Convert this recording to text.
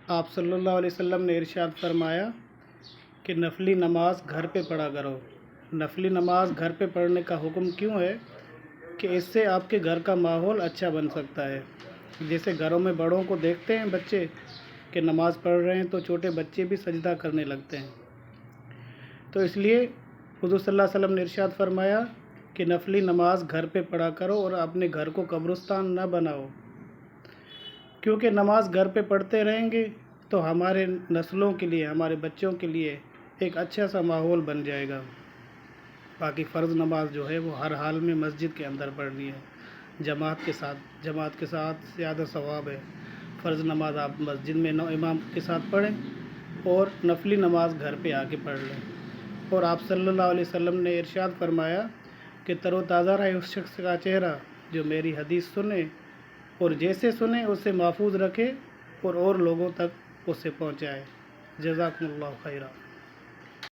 آپ صلی اللہ علیہ وسلم نے ارشاد فرمایا کہ نفلی نماز گھر پہ پڑھا کرو۔ نفلی نماز گھر پہ پڑھنے کا حکم کیوں ہے کہ اس سے آپ کے گھر کا ماحول اچھا بن سکتا ہے۔ جیسے گھروں میں بڑوں کو دیکھتے ہیں بچے کہ نماز پڑھ رہے ہیں تو چھوٹے بچے بھی سجدہ کرنے لگتے ہیں، تو اس لیے حضور صلی اللہ علیہ وسلم نے ارشاد فرمایا کہ نفلی نماز گھر پہ پڑھا کرو اور اپنے گھر کو قبرستان نہ بناؤ، کیونکہ نماز گھر پہ پڑھتے رہیں گے تو ہمارے نسلوں کے لیے، ہمارے بچوں کے لیے ایک اچھا سا ماحول بن جائے گا۔ باقی فرض نماز جو ہے وہ ہر حال میں مسجد کے اندر پڑھنی ہے، جماعت کے ساتھ زیادہ ثواب ہے۔ فرض نماز آپ مسجد میں امام کے ساتھ پڑھیں اور نفلی نماز گھر پہ آ کے پڑھ لیں۔ اور آپ صلی اللہ علیہ وسلم نے ارشاد فرمایا کہ تر و تازہ رہے اس شخص کا چہرہ جو میری حدیث سنے اور جیسے سنے اسے محفوظ رکھے اور لوگوں تک اسے پہنچائے۔ جزاکم اللہ خیرہ۔